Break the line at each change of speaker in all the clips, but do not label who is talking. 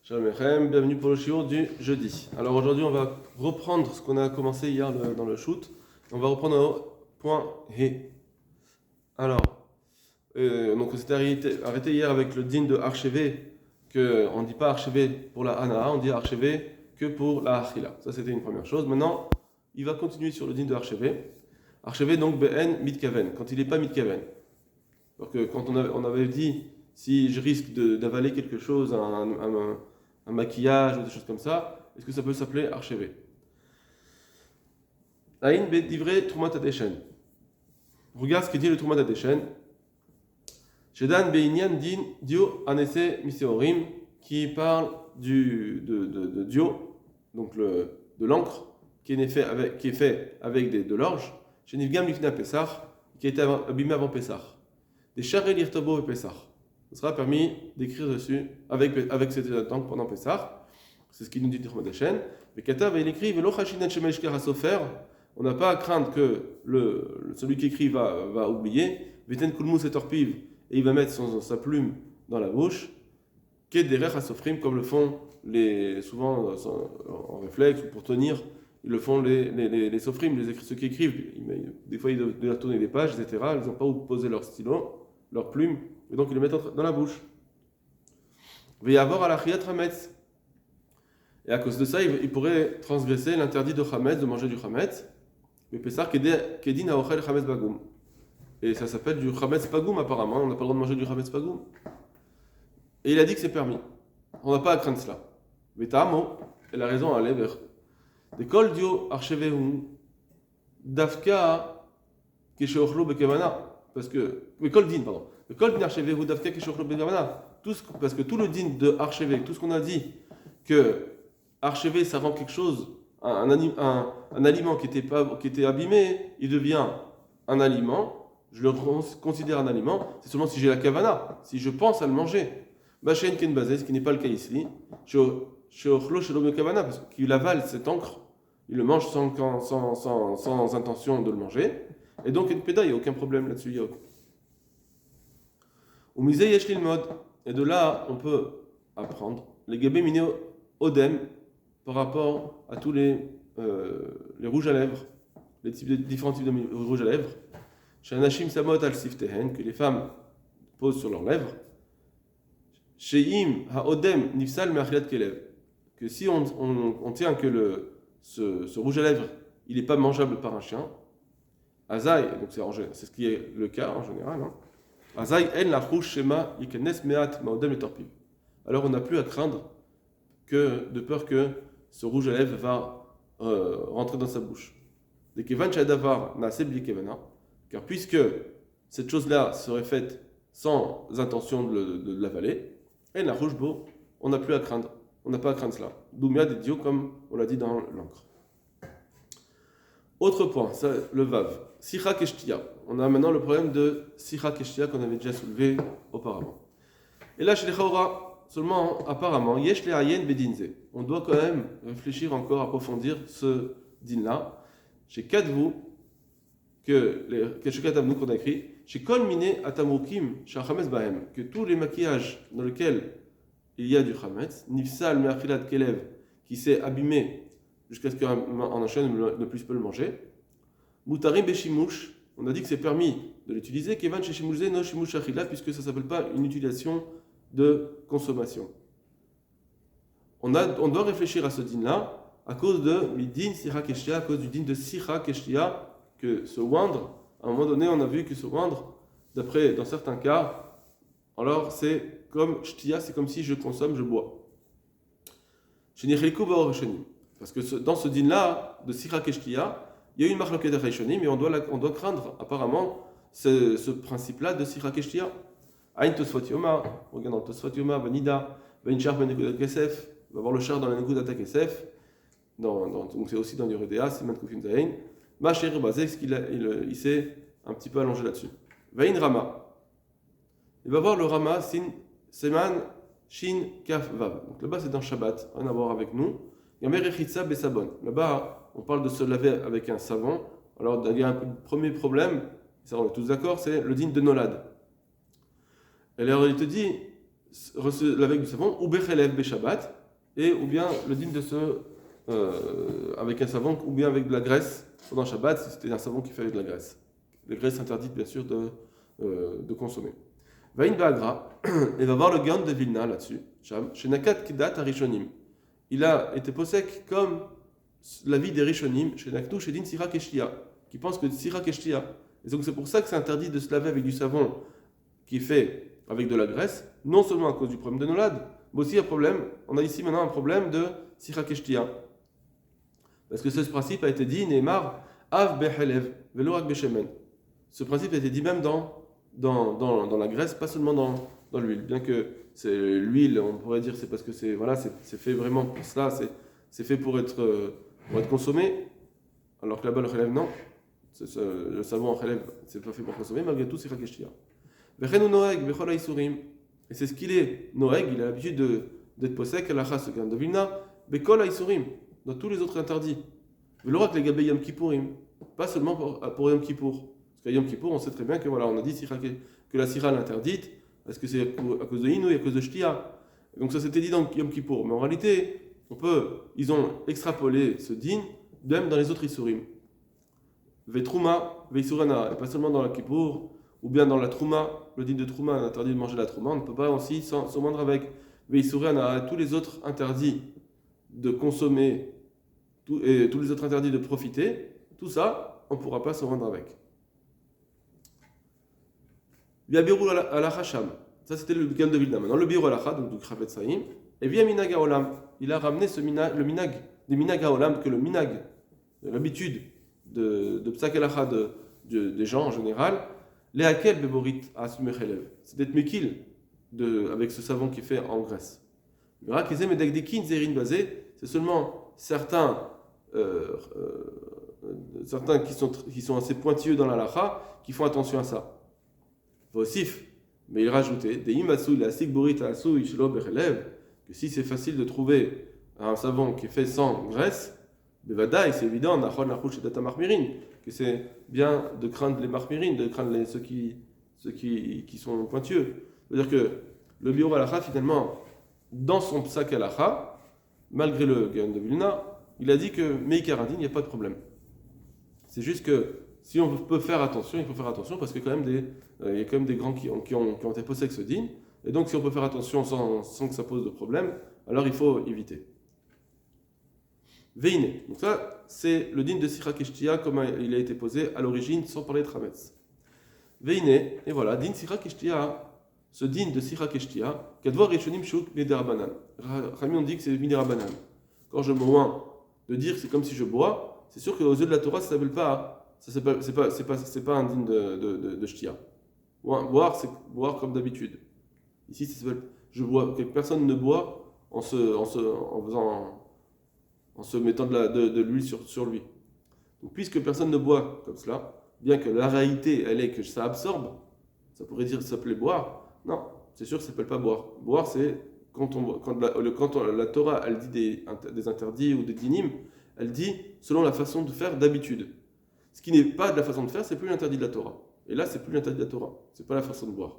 Shalom Echem, bienvenue pour le shiur du jeudi. Alors aujourd'hui on va reprendre ce qu'on a commencé hier dans le shoot. On va reprendre au point He. Alors, donc on s'était arrêté hier avec le din de archevé, qu'on ne dit pas archevé pour la Hana, on dit archevé que pour la Achila. Ça c'était une première chose. Maintenant, il va continuer sur le din de archevé. Archevé donc Be'en mitkaven, quand il n'est pas mitkaven. Donc quand on avait dit, si je risque d'avaler quelque chose, un maquillage ou des choses comme ça, est-ce que ça peut s'appeler archevé? Aïn bedivre Trumat Adeshen. Regarde ce que dit le Trumat Adeshen. Shedan Beinyan din Dio Anese Miseorim, qui parle de Dio, donc de l'encre, qui est fait avec de l'orge, chez Nivgam Lifna Pesach, qui a été abîmé avant Pesach. Des charrés l'irtobo et Pesach. Ce sera permis d'écrire dessus avec cette encre pendant Pesach. C'est ce qu'il nous dit Trumat Adeshen. Mais Katav, il écrit Velo Chashinan Shemeshker HaSofer. On n'a pas à craindre que celui qui écrit va oublier. Veten Kulmus et Torpiv, et il va mettre sa plume dans la bouche. Kederech HaSofrim, comme le font souvent en réflexe ou pour tenir, ils le font les sofrim, ceux qui écrivent. Des fois, ils doivent tourner des pages, etc. Ils n'ont pas où poser leur stylo, leur plume, et donc ils le mettent dans la bouche. Veyavor à la chiyat chametz. Et à cause de ça, il pourrait transgresser l'interdit de chametz, de manger du chametz. Mais Pessar kedin aochel chametz bagoum. Et ça s'appelle du chametz bagoum apparemment. On n'a pas le droit de manger du chametz bagoum. Et il a dit que c'est permis. On n'a pas à craindre cela. Mais Ta'amo, et la raison à aller vers des kol dio archevehu dafka kesheochlo bekevana. Parce que mais kol din, pardon. Le kol din archevehu dafka kesheochlo bekevana. Parce que tout le din de archevé, tout ce qu'on a dit que archevé, ça rend quelque chose, un aliment qui était abîmé, il devient un aliment. Je le considère un aliment, c'est seulement si j'ai la kavana, si je pense à le manger. Bachen ken bazé, ce qui n'est pas le cas ici. Parce qu'il avale cette encre, il le mange sans intention de le manger. Et donc, il n'y a aucun problème là-dessus. Et de là, on peut apprendre les gabé miné odem par rapport à tous les rouges à lèvres, différents types de rouges à lèvres. Chez Anashim Samot al Siftehen, que les femmes posent sur leurs lèvres. Chez Im Haodem Nifsal Me'achilat Kelev, que si on tient que ce rouge à lèvres, il n'est pas mangeable par un chien, Azaï, donc c'est ce qui est le cas en général, hein. Azaï en la rouge Shema Yikenes Meat Maodem et Torpiv. Alors on n'a plus à craindre de peur que ce rouge à lèvres va rentrer dans sa bouche. De Kevan Shadavar Naseh Bli Kevana, car puisque cette chose-là serait faite sans intention de l'avaler, et la rouge beau, on n'a plus à craindre. On n'a pas à craindre cela. Doumia des dios, comme on l'a dit dans l'encre. Autre point, le vav. Sicha keshtia. On a maintenant le problème de sicha keshtia qu'on avait déjà soulevé auparavant. Et là, chez les chaura, seulement apparemment, yesh le ayen bedinze. On doit quand même réfléchir encore, approfondir ce din-là. Chez Kadvu, chez Katavnu qu'on a écrit, chez Kol Mine Atamukim Shachametz Bahem, que tous les maquillages dans lesquels il y a du Chametz, Nifsal Me'achilat Kelev, qui s'est abîmé jusqu'à ce qu'en enchaîne ne puisse pas le manger, Mutarim Beshimush, on a dit que c'est permis de l'utiliser, Kevan Sheshimuze no Shimush Achila, puisque ça ne s'appelle pas une utilisation de consommation. On doit réfléchir à ce din-là à cause de Midin Sira Keshtia, à cause du din de Sira Keshtia, que se oindre, à un moment donné, on a vu que se oindre, dans certains cas, alors c'est comme shtia, c'est comme si je consomme, je bois. Parce que dans ce din-là, de sira keshtia, il y a une marloquette de Rishonim, mais on doit craindre apparemment ce principe-là de sira keshtia. Aïn Tosfot Yoma, regarde dans Tosfot Yoma, Vanida, Vainchar Ben Nekudat Kesef, va voir le char dans la Nekudat Kesef, donc c'est aussi dans Yoredea, c'est Matkufim Zayin. Macher Bazek, il s'est un petit peu allongé là-dessus. Vain Rama. Il va voir le Rama, Seman, Shin, Kaf, Vav. Donc là-bas, c'est dans Shabbat, rien à voir avec nous. Yamer Echitsa, Besabon. Là-bas, on parle de se laver avec un savon. Alors, il y a un premier problème, ça on est tous d'accord, c'est le din de Nolad. Et alors, il te dit, se laver avec du savon, ou bechelev beshabbat, et ou bien le din de se avec un savon, ou bien avec de la graisse pendant Shabbat, si c'était un savon qui fait avec de la graisse. La graisse interdite bien sûr de consommer. Vaïn Bagra, et va voir le Gaon de Vilna là-dessus, chez Nakat Kidat Arishonim. Il a été possèque comme l'avis des Rishonim, chez Naktou, chez Din Sira Keshtia, qui pense que Sira Keshtia. Et donc c'est pour ça que c'est interdit de se laver avec du savon qui est fait avec de la graisse, non seulement à cause du problème de Nolad, mais aussi un problème, on a ici maintenant un problème de Sira Keshtia. Parce que ce principe a été dit, Neymar, Av Behelev, Velorak Beshemen. Ce principe a été dit même dans la graisse, pas seulement dans l'huile. Bien que c'est l'huile, on pourrait dire c'est parce que c'est fait vraiment pour cela, c'est fait pour être consommé, alors que là-bas le Khelev non. Le savon en Khelev, c'est pas fait pour consommer, malgré tout c'est Rakeshtia. Vechenu Noeg, Bechol Aïsurim. Et c'est ce qu'il est. Noeg, il a l'habitude d'être possèque à la chasse de Vilna, Bechol Aïsurim, dans tous les autres interdits. Velorak les Gabé Yom Kippourim, pas seulement pour Yom Kippour. Parce qu'à Yom Kippour, on sait très bien que voilà, on a dit que la sira l'interdite, est-ce que c'est à cause de Inou et à cause de Shtia. Donc ça s'était dit dans Yom Kippour. Mais en réalité, ils ont extrapolé ce din même dans les autres Isurim. Vetrouma, Veisurana, et pas seulement dans la Kippour, ou bien dans la Trouma, le din de Trouma, on interdit de manger la Trouma, on ne peut pas aussi s'en moindre avec Veisurana, tous les autres interdits de consommer, et tous les autres interdits de profiter, tout ça, on ne pourra pas s'en rendre avec. Via Birou à la Hacham, ça c'était le Gaon de Vilna. Maintenant le Birou à la donc du Kravet Saïm, et via Minag Haolam, il a ramené le Minag, des Minag Haolam, que le Minag, l'habitude de Psak Elacha des gens en général, les Hakel Beborit à Sumechelev, c'est d'être Mekil avec ce savon qui est fait en graisse. C'est seulement certains qui sont assez pointilleux dans la lacha qui font attention à ça. Vosif, mais il rajoutait des imasu la sigburit asu ishlo bechelev, que si c'est facile de trouver un savon qui est fait sans graisse, bevadaï, c'est évident, nachon nachouch et data marmirin, que c'est bien de craindre les marmirin, de craindre ceux qui sont pointilleux. C'est-à-dire que le biur halacha, finalement, dans son psak halacha, malgré le Gaon de Vilna, il a dit que Meikaradin, il n'y a pas de problème. C'est juste que si on peut faire attention, il faut faire attention parce qu'il y a quand même des grands qui ont été possèques ce din. Et donc si on peut faire attention sans que ça pose de problème, alors il faut éviter. Veine. Donc ça, c'est le din de Sira Keshtia, comme il a été posé à l'origine, sans parler de Hametz. Veine, et voilà, din Sira Keshtia, ce din de Sira Keshtia, Kadvar Rishonim Shuk Miderabanan. Rami, on dit que c'est Miderabanan. Quand je bois, de dire que c'est comme si je bois, c'est sûr qu'aux yeux de la Torah, ça s'appelle pas, c'est pas un din de Shtia. Boire, c'est boire comme d'habitude. Ici, ça s'appelle, je bois, personne ne boit en se mettant de l'huile sur lui. Donc, puisque personne ne boit comme cela, bien que la réalité, elle est que ça absorbe, ça pourrait dire que ça s'appelait boire. Non, c'est sûr que ça s'appelle pas boire. Boire, c'est quand la Torah, elle dit des interdits ou des dinim, elle dit selon la façon de faire d'habitude. Ce qui n'est pas de la façon de faire, c'est plus l'interdit de la Torah. Et là, c'est plus l'interdit de la Torah. C'est pas la façon de boire.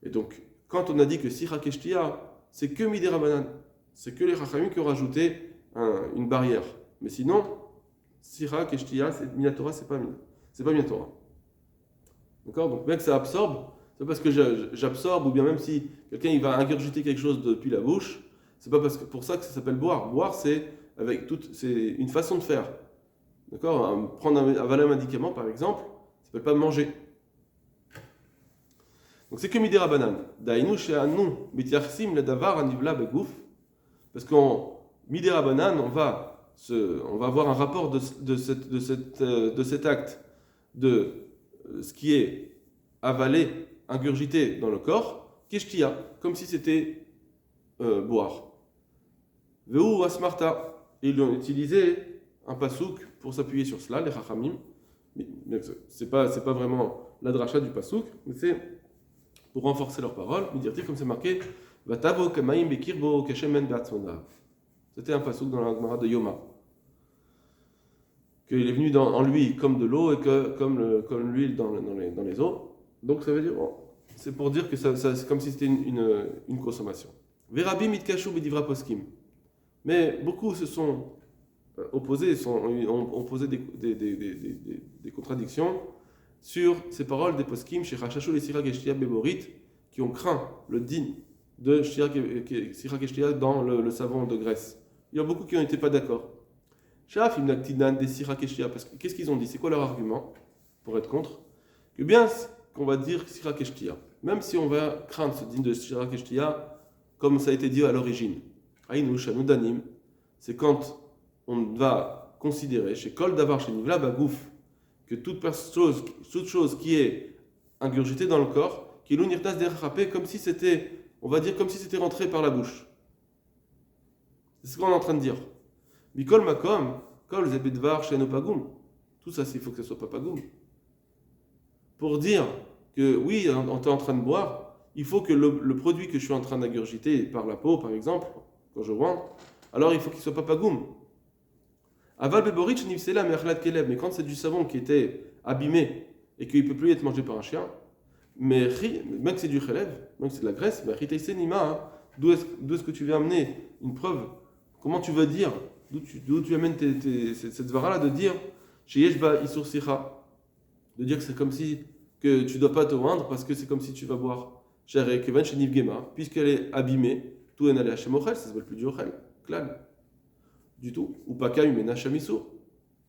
Et donc, quand on a dit que Sira Keshtia, c'est que Midé Rabanan, c'est que les Chachamim qui ont rajouté une barrière. Mais sinon, Sira Keshtia, c'est Minatora, c'est pas Minatora. D'accord? Donc, bien que ça absorbe, c'est parce que j'absorbe, ou bien même si quelqu'un il va ingurgiter quelque chose depuis la bouche, c'est pas pour ça que ça s'appelle boire. Boire, c'est une façon de faire. D'accord? Avaler un médicament, par exemple, ça s'appelle pas manger. Donc c'est que Midé Rabanan. Daïnou she'anu mityachsim ledavar anivla begouf. Parce qu'en Midé Rabanan, on va avoir un rapport de cet acte, de ce qui est avalé, ingurgité dans le corps, keshtia, comme si c'était boire. Veu asmarta. Et ils ont utilisé un pasouk pour s'appuyer sur cela, les chachamim. C'est pas vraiment la dracha du pasouk, mais c'est pour renforcer leurs paroles, mais dire comme c'est marqué, Vatavo kamaim bekirbo keshemen be'atzmonav. C'était un pasouk dans la Gemara de Yoma. Qu'il est venu en lui comme de l'eau et comme l'huile dans les eaux. Donc ça veut dire, c'est pour dire que c'est comme si c'était une consommation. Verabim itkashu bedivra poskim. Mais beaucoup se sont opposés, ont posé des contradictions sur ces paroles des poskim chez Rachashou et Sirak et Shtia Beborit qui ont craint le din de Sirak et Shtia dans le savon de Grèce. Il y a beaucoup qui n'étaient pas d'accord. Shaf imnaktinan des Sirak et Shtia, parce que qu'est-ce qu'ils ont dit? C'est quoi leur argument pour être contre? Que bien qu'on va dire Sirak et Shtia, même si on va craindre ce din de Sirak et Shtia, comme ça a été dit à l'origine. Aïnou Shanodanim, c'est quand on va considérer chez Kol Davar chez Nivla Bagouf que toute chose qui est ingurgitée dans le corps, qui est l'unirtas derrapé, comme si c'était, on va dire comme si c'était rentré par la bouche. C'est ce qu'on est en train de dire. Mikol Makom, Kol Zebedvar chez Nopagum. Tout ça, il faut que ce soit pas Pagoum. Pour dire que oui, on est en train de boire, il faut que le produit que je suis en train d'ingurgiter par la peau, par exemple, quand je bois, alors il faut qu'il ne soit pas pagoum. Aval beborich nivsela merlat kelev, mais quand c'est du savon qui était abîmé et qu'il ne peut plus être mangé par un chien, mais même que c'est du chelev, même que c'est de la graisse, d'où est-ce que tu viens amener une preuve? Comment tu vas dire, d'où tu amènes cette zvara-là de dire chez Yeshba Isur Sicha, de dire que c'est comme si que tu ne dois pas te oindre parce que c'est comme si tu vas boire. Puisqu'elle est abîmée, tout est allé à Shemochel, ça s'appelle plus du Ochel, Klan, du tout. Ou Paka Umena Shamisur.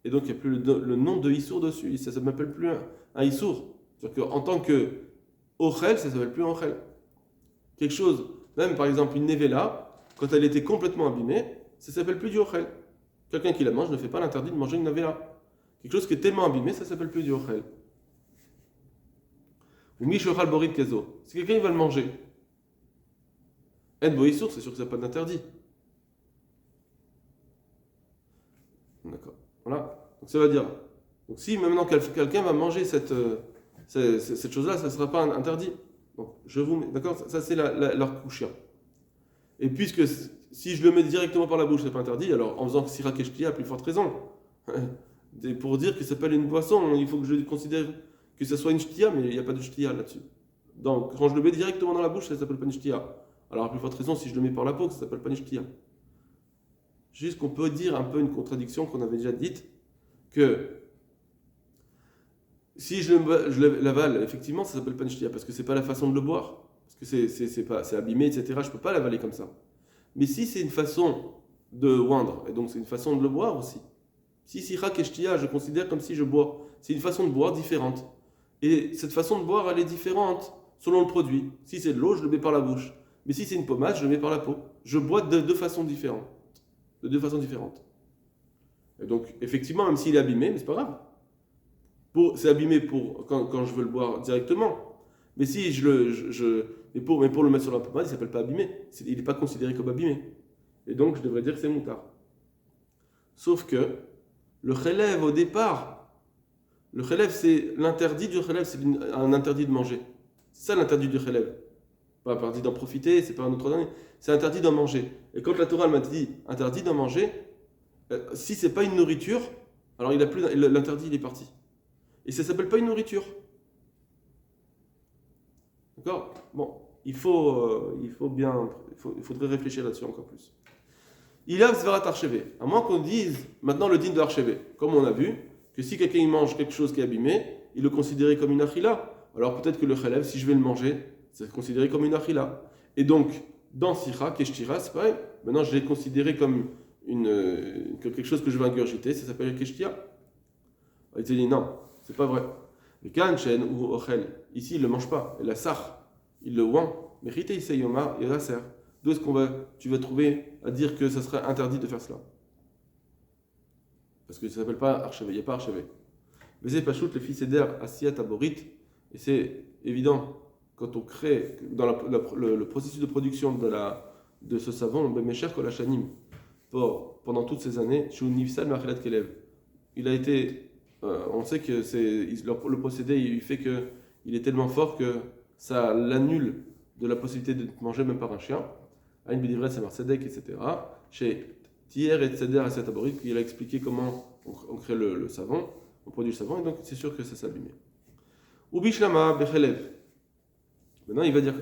Et donc il n'y a plus le nom de Issour dessus, ça ne s'appelle plus un Issour. C'est-à-dire qu'en tant que Ochel, ça ne s'appelle plus un Ochel. Quelque chose, même par exemple une Nevela, quand elle était complètement abîmée, ça ne s'appelle plus du Ochel. Quelqu'un qui la mange ne fait pas l'interdit de manger une Nevela. Quelque chose qui est tellement abîmé, ça ne s'appelle plus du Ochel. Ou Mishoral Borit Kezo. Si quelqu'un va le manger, En Boissour, c'est sûr que ça n'a pas d'interdit. D'accord. Voilà. Donc ça va dire. Donc si maintenant quelqu'un va manger cette chose-là, ça ne sera pas interdit. Donc je vous mets. D'accord. Ça c'est leur couchia. Et puisque si je le mets directement par la bouche, c'est pas interdit, alors en faisant Sirak et Shtia, à plus forte raison. Pour dire que ça s'appelle une boisson, il faut que je considère que ce soit une shtia, mais il n'y a pas de shtia là-dessus. Donc, quand je le mets directement dans la bouche, ça ne s'appelle pas une shtia. Alors, à plus forte raison, si je le mets par la peau, ça ne s'appelle pas une shtia. Juste qu'on peut dire un peu une contradiction qu'on avait déjà dite, que si je l'avale, effectivement, ça ne s'appelle pas une shtia, parce que ce n'est pas la façon de le boire, parce que c'est abîmé, etc. Je ne peux pas l'avaler comme ça. Mais si c'est une façon de oindre, et donc c'est une façon de le boire aussi. Si sirak et shtia, je considère comme si je bois. C'est une façon de boire différente. Et cette façon de boire, elle est différente selon le produit. Si c'est de l'eau, je le mets par la bouche. Mais si c'est une pommade, je le mets par la peau. Je bois de deux façons différentes. De deux façons différentes. Et donc, effectivement, même s'il est abîmé, mais c'est pas grave. C'est abîmé quand je veux le boire directement. Mais si mais pour le mettre sur la pommade, il ne s'appelle pas abîmé. Il n'est pas considéré comme abîmé. Et donc, je devrais dire que c'est moutard. Sauf que le chélève au départ, le chélève c'est l'interdit du chélève, c'est un interdit de manger. C'est ça l'interdit du chélève. Pas interdit d'en profiter, c'est pas un autre dernier, c'est interdit d'en manger. Et quand la Torah m'a dit interdit d'en manger, si c'est pas une nourriture, alors l'interdit il est parti. Et ça s'appelle pas une nourriture. D'accord? Bon, il faudrait réfléchir là-dessus encore plus. Il a Svarat Archevé. À moins qu'on dise maintenant le din de Archevé. Comme on a vu, que si quelqu'un mange quelque chose qui est abîmé, il le considérait comme une achila. Alors peut-être que le chalev, si je vais le manger, c'est considéré comme une achila. Et donc, dans Sicha, Keshtira, c'est pareil. Maintenant, je l'ai considéré comme quelque chose que je vais ingurgiter, ça s'appelle Keshtia. Il te dit non, c'est pas vrai. Le Kanchen ou Ochel, ici, il ne le mange pas. Et la Sach, il le oint. Mais Rite Isayoma et Raser. D'où est-ce tu vas trouver à dire que ça serait interdit de faire cela? Parce que ça ne s'appelle pas archevé, il n'y a pas archevé. Mais c'est Pachout, le fils Eder, Asiat Aborit, et c'est évident, quand on crée, dans le processus de production de ce savon, Bemecher Kolachanim, pendant toutes ces années, Shou Nivsal Machelat Kelev, il a été, on sait que le procédé, il fait qu'il est tellement fort que ça l'annule de la possibilité de manger même par un chien. Aïn Bidivret Samar Sedek, etc. Chez Tier et Tseder à cet aborit, il a expliqué comment on crée le savon, on produit le savon, et donc c'est sûr que ça s'abîme. Ou Bishlama Bechelev. Maintenant, il va dire,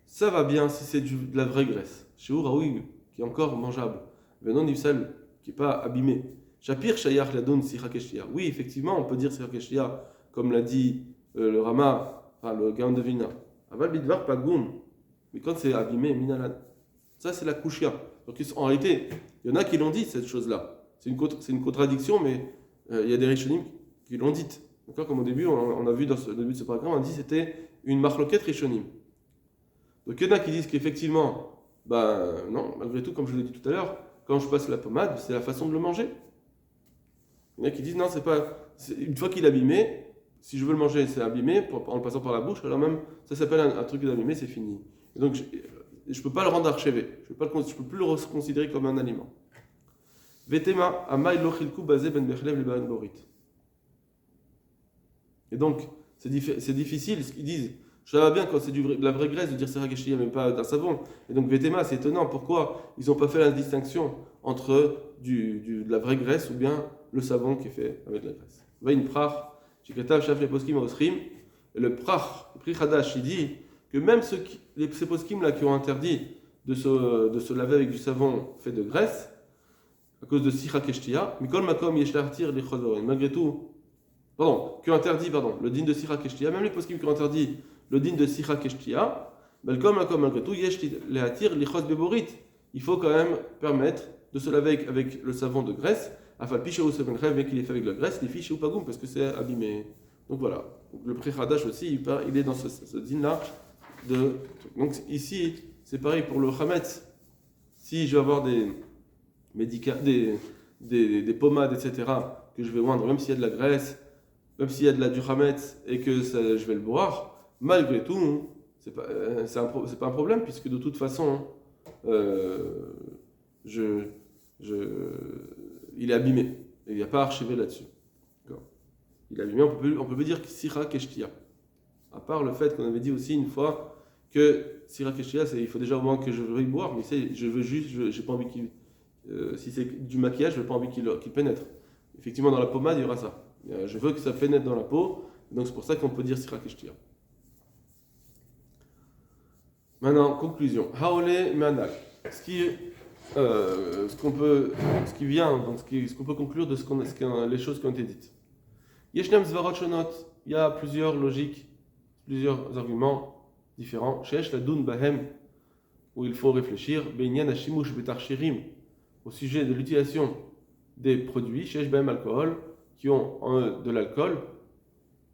ça va bien si c'est de la vraie graisse. Chez Raoui, qui est encore mangeable. Venon Nifsal, qui n'est pas abîmé. Shapir Shayach Ladon Sira Keshia. Oui, effectivement, on peut dire Sira Keshia, comme l'a dit le Rama, enfin le Gaon de Vilna. Aval Bidvar Pagoum. Mais quand c'est abîmé, Minalan. Ça, c'est la Kushia. Donc en réalité, il y en a qui l'ont dit, cette chose-là. C'est une contradiction, mais il y a des Rishonim qui l'ont dite. D'accord. Comme au début, on a vu dans le début de ce paragraphe, on a dit que c'était une marloquette Rishonim. Donc il y en a qui disent qu'effectivement, non, malgré tout, comme je l'ai dit tout à l'heure, quand je passe la pommade, c'est la façon de le manger. Il y en a qui disent non, c'est pas. Une fois qu'il est abîmé, si je veux le manger, c'est abîmé, en le passant par la bouche, alors même, ça s'appelle un truc d'abîmé, c'est fini. Et donc, je ne peux pas le rendre archevé. Je ne peux plus le considérer comme un aliment. Vetema, amay lochilku basé ben bechlev le ben borit. Et donc, c'est difficile ce qu'ils disent. Je savais bien quand c'est de la vraie graisse de dire Sira Keshia, mais pas d'un savon. Et donc, Vetema, c'est étonnant. Pourquoi ils n'ont pas fait la distinction entre de la vraie graisse ou bien le savon qui est fait avec la graisse. Va une prach, Shikatav Shaf les poskim osrim. Et le prach, le prix Hadash, il dit que même ces poskim là qui ont interdit de se laver avec du savon fait de graisse, à cause de Sira Keshia, Mikol Makom Yeshlartir les Chodorin. Malgré tout, qui ont interdit, le din de Sira Keshia, même les poskim qui ont interdit le din de Sira Keshia, Malkom Makom malgré tout, Yeshlartir les Chod Beborit. Il faut quand même permettre de se laver avec le savon de graisse, afin piché ou second rêve, mais qu'il est fait avec la graisse, les fiches ou pagoum, parce que c'est abîmé. Donc voilà. Donc, le pré-Hadash aussi, il est dans ce din-là. Donc ici, c'est pareil pour le Hametz. Si je vais avoir des pommades, etc., que je vais oindre, même s'il y a de la graisse, même s'il y a du Hametz, et que je vais le boire, malgré tout, c'est pas un problème, puisque de toute façon, il est abîmé. Il n'y a pas archivé là-dessus. D'accord. Il est abîmé, on peut plus dire que Sira Keshtia. À part le fait qu'on avait dit aussi une fois que Sira Keshtia, il faut déjà au moins que je veuille boire, mais j'ai pas envie qu'il. Si c'est du maquillage, je n'ai pas envie qu'il pénètre. Effectivement, dans la pommade, il y aura ça. Je veux que ça pénètre dans la peau, donc c'est pour ça qu'on peut dire Sira Keshtia. Maintenant, conclusion. Haole Manak. Ce qu'on peut conclure de les choses qui ont été dites. Yeshnem Zvarot Shonot. Il y a plusieurs logiques, plusieurs arguments différents. Shesh la Dun Bahem, où il faut réfléchir. Beinyan Hashimush Betarchirim, au sujet de l'utilisation des produits, Shesh Bahem alcool, qui ont de l'alcool,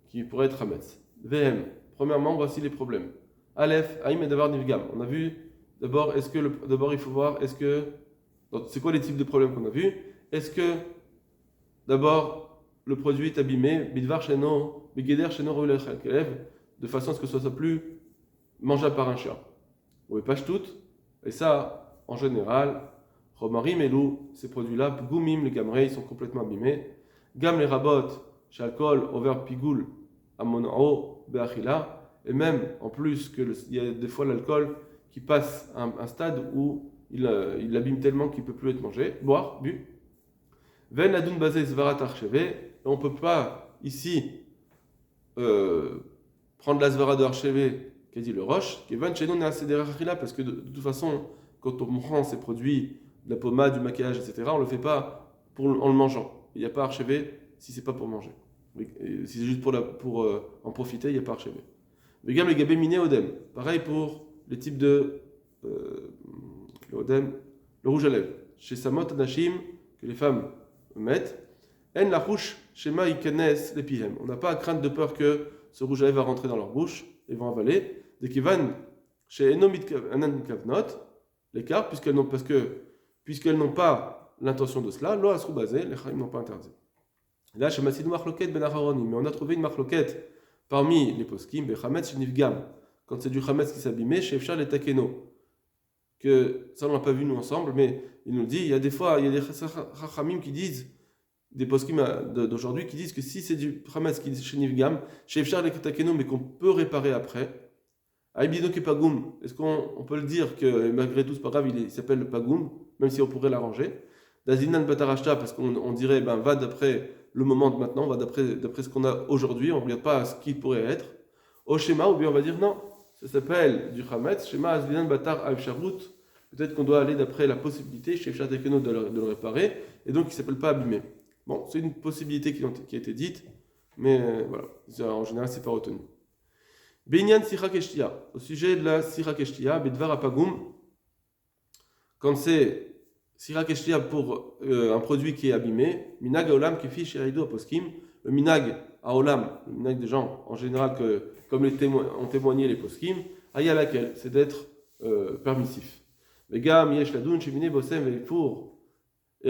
qui pourrait être Hametz. VM. Premièrement, voici les problèmes. Aleph, Aïm et Davar Nivgam. On a vu d'abord, il faut voir, donc, c'est quoi les types de problèmes qu'on a vus? Est-ce que d'abord le produit est abîmé, Bidvar Sheno, Bigeder Sheno de façon à ce que ce soit plus mangeable par un chat. Ou pas toutes, et ça, en général, Romarim et Lou, ces produits-là, Goumim, les gamrei, ils sont complètement abîmés. Gam les rabot, Chalkol, Over Pigoul, Amonao, Beachila. Et même, en plus, il y a des fois l'alcool qui passe à un stade où il l'abîme tellement qu'il ne peut plus être mangé, bu. Ven adun basé svarat archevé. On ne peut pas, ici, prendre la svara de archevé, qu'a dit le roche, qui est chez nous, parce que de toute façon, quand on prend ces produits, de la pommade, du maquillage, etc., on ne le fait pas en le mangeant. Il n'y a pas archevé si ce n'est pas pour manger. Si c'est juste pour en profiter, il n'y a pas archevé. Le gam les gabé miné odem. Pareil pour les types de le odem, le rouge à lèvres. Chez Samot Anashim, que les femmes mettent, en la rouche, chez Ma ikenes lepihem. On n'a pas à craindre de peur que ce rouge à lèvres va rentrer dans leur bouche et vont avaler. Dès qu'ils vont chez Enomit Kavnot, l'écart, puisqu'elles n'ont pas l'intention de cela, lo asrou basé, les chaim n'ont pas interdit. Là, chez Masidou Machloket ben Aharonim, mais on a trouvé une Machloket parmi les poskim, Bechametz chez Nivgam, quand c'est du Chametz qui s'abîmait, chez Efshar les Takeno. Que ça, on l'a pas vu nous ensemble, mais il nous dit, il y a des Chachamim qui disent, des poskim d'aujourd'hui, qui disent que si c'est du Chametz qui est chez Nivgam, chez Efshar les Takeno, mais qu'on peut réparer après, Aïbidon qui Pagoum, est-ce qu'on peut le dire que malgré tout, c'est pas grave, il s'appelle le Pagoum, même si on pourrait l'arranger. Dazinan Batarashta, parce qu'on dirait, va d'après le moment de maintenant, on va d'après ce qu'on a aujourd'hui, on ne regarde pas à ce qui pourrait être. Au schéma, ou bien on va dire non, ça s'appelle du Hametz, schéma Azvinan Batar Avsharut. Peut-être qu'on doit aller d'après la possibilité chez Efshar Tekeno de le réparer, et donc il ne s'appelle pas abîmé. Bon, c'est une possibilité qui a été dite, mais voilà, en général, c'est pas retenu. Binyan Sichak Eshtia, au sujet de la Sichak Eshtia, Bedvar Apagum, quand c'est Sichak Eshtia pour un produit qui est abîmé, Minag Aolam Kefi Sherido Aposkim, le Minag Aolam, le Minag des gens en général, comme ont témoigné les Poskim, Aya laquelle, c'est d'être permissif. Et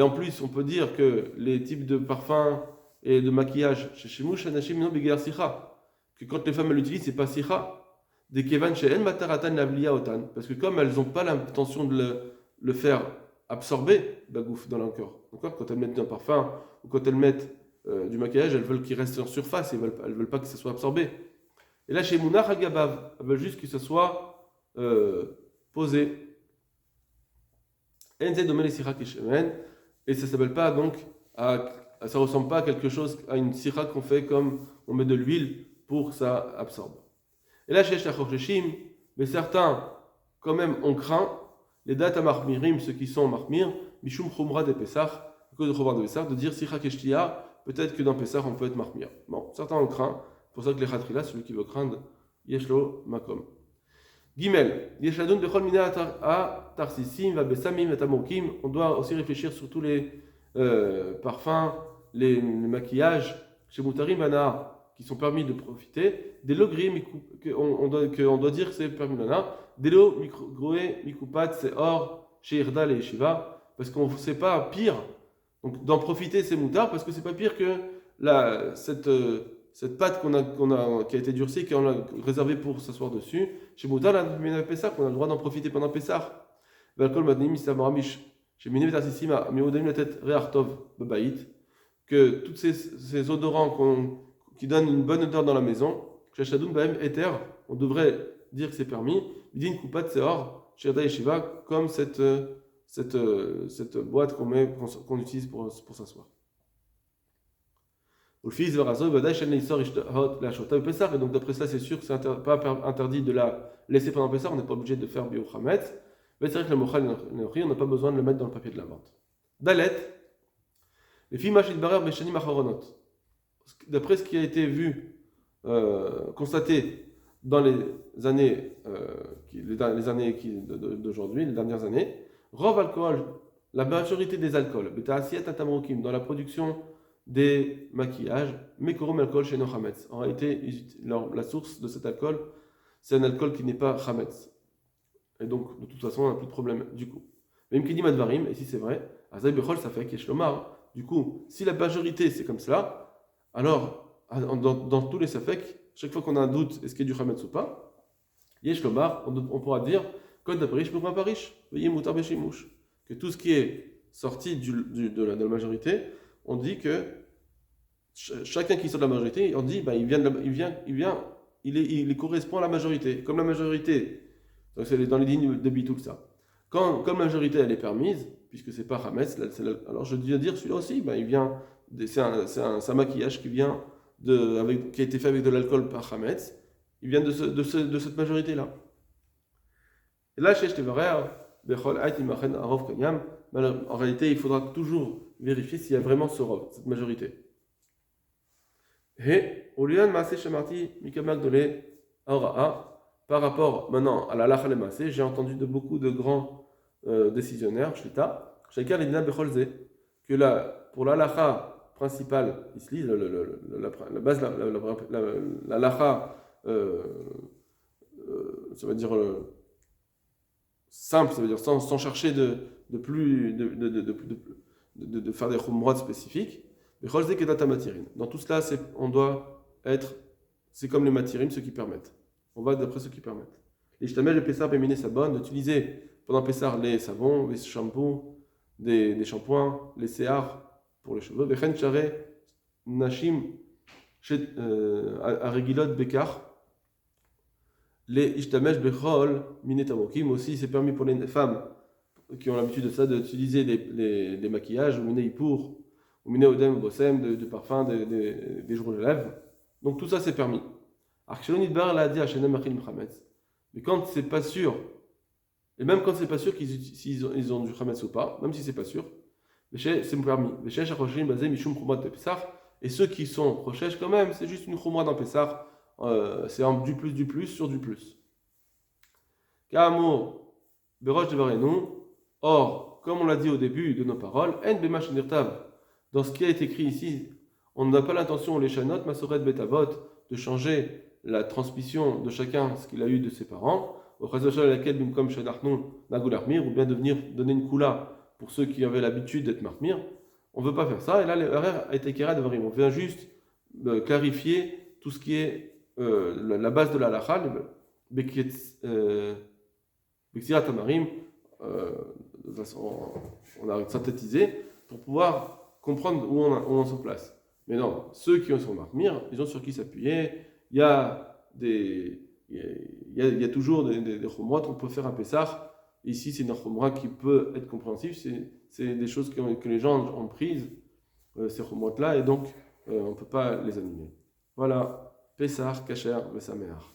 en plus, on peut dire que les types de parfums et de maquillage chez Shemush Anashim no Beger Sicha, que quand les femmes l'utilisent, c'est pas Sicha. Des Kevan Shehen Mataratan Lavliya Otan, parce que comme elles n'ont pas l'intention de le faire absorber, bagouf, dans leur corps. D'accord. Quand elles mettent un parfum ou quand elles mettent du maquillage, elles veulent qu'il reste en surface, elles veulent pas que ça soit absorbé. Et là, chez Mounach Hagabav, elles veulent juste que ce soit posé. Et ça s'appelle pas donc, ça ressemble pas à quelque chose, à une sira qu'on fait comme on met de l'huile pour que ça absorbe. Et là, chez Shachorshim, mais certains, quand même, on craint les dates à marmirim, ceux qui sont marmir, Mishum Chumra de Pessah, à cause de Chumra de Pessah, de dire sira keshtia, peut-être que dans Pessah on peut être marmir. Bon, certains on craint, c'est pour ça que les Khatrila, celui qui veut craindre, Yeshlo Makom. Gimel, Yeshladun Bechol Mina Tarsisim, Vabesamim et Tamokim. On doit aussi réfléchir sur tous les parfums, les maquillages, chez Moutarim Bana, qui sont permis de profiter. Des logrim, qu'on doit dire que c'est permis Bana. Des lo groé, Mikupat, c'est or, chez Irdal et Shiva, parce qu'on ne sait pas pire. Donc d'en profiter, c'est moutard, parce que c'est pas pire que cette pâte qui a été durcie, qu'on a réservée pour s'asseoir dessus, chez Moutar, qu'on a le droit d'en profiter pendant Pessah. Que tous ces odorants qui donnent une bonne odeur dans la maison, on devrait dire que c'est permis, comme cette boîte qu'on utilise pour s'asseoir. Et donc d'après ça, c'est sûr que c'est pas interdit de la laisser pendant Pessah, on n'est pas obligé de faire bio-chametz. Mais c'est vrai que le mochal on n'a pas besoin de le mettre dans le papier de la vente. Dalet, les filles machid barer beshanim acharonot. D'après ce qui a été vu, constaté dans les années d'aujourd'hui, les dernières années, rov alcool, la majorité des alcools, dans la production des maquillages, Mekorom alcool chez nos Hametz. En réalité, la source de cet alcool, c'est un alcool qui n'est pas Hametz. Et donc, de toute façon, on n'a plus de problème du coup. Même qui dit Madvarim, et si c'est vrai, Azaï Bechol, ça fait Keshlomar. Du coup, si la majorité c'est comme cela, alors, dans tous les Safek, chaque fois qu'on a un doute, est-ce qu'il y a du Hametz ou pas, Yeshlomar, on pourra dire, Kod Aparish, Mourin Parish, Veye Moutar Beshimouch. Que tout ce qui est sorti de la majorité, on dit que chacun qui sort de la majorité, on dit il correspond à la majorité. Comme la majorité, donc c'est dans les lignes de Bitoul ça. Comme la majorité elle est permise, puisque c'est pas Hametz, alors je dois dire celui-là aussi, c'est un maquillage qui vient qui a été fait avec de l'alcool par Hametz, il vient de cette majorité-là. Et là, chez Shtevarer, en réalité, il faudra toujours vérifier s'il y a vraiment ce rov, cette majorité. Et par rapport maintenant à la lacha le maaseh, j'ai entendu de beaucoup de grands décisionnaires, shlita, chacun les dina becholze, que pour la lacha principale, ici, la base, la lacha, ça veut dire simple, ça veut dire sans chercher de faire des chumrot spécifiques. Dans tout cela, on doit être, c'est comme les matirim, ceux qui permettent. On va d'après ceux qui permettent. Les shtamel, le pessar, péminé, sabon, d'utiliser pendant pessar les savons, les shampoings, des shampoings, les séars pour les cheveux. Vechen chare nashim aregilot bekar. Les ishtamesh bechol minetamokim aussi, c'est permis pour les femmes qui ont l'habitude de ça, d'utiliser des maquillages, ou miné pour, ou miné odem, bossem, de parfum, des jours de lèvres. Donc tout ça c'est permis. Mais quand c'est pas sûr, et même quand c'est pas sûr ils ont du chametz ou pas, même si c'est pas sûr, c'est permis. Et ceux qui sont prochèches quand même, c'est juste une chumra dans Pessah, c'est du plus sur du plus. Ka'amur, berosh devarenu, or, comme on l'a dit au début de nos paroles, en bemash nirtav, dans ce qui a été écrit ici, on n'a pas l'intention, les chanot, masoret betavot, de changer la transmission de chacun ce qu'il a eu de ses parents, ou bien de venir donner une kula pour ceux qui avaient l'habitude d'être marmir. On ne veut pas faire ça, et là l'erreur a été kera de on vient juste clarifier tout ce qui est la base de la halakha, Beksirat Tamarim, on a synthétisé pour pouvoir comprendre où on se place. Mais non, ceux qui sont marmir, ils ont sur qui s'appuyer. Il y a toujours des chumrot, on peut faire un Pessah. Ici, c'est une chumra qui peut être compréhensive. C'est des choses que les gens ont prises, ces chumrot-là, et donc on ne peut pas les annuler. Voilà, Pessah, Kasher, Mesameach.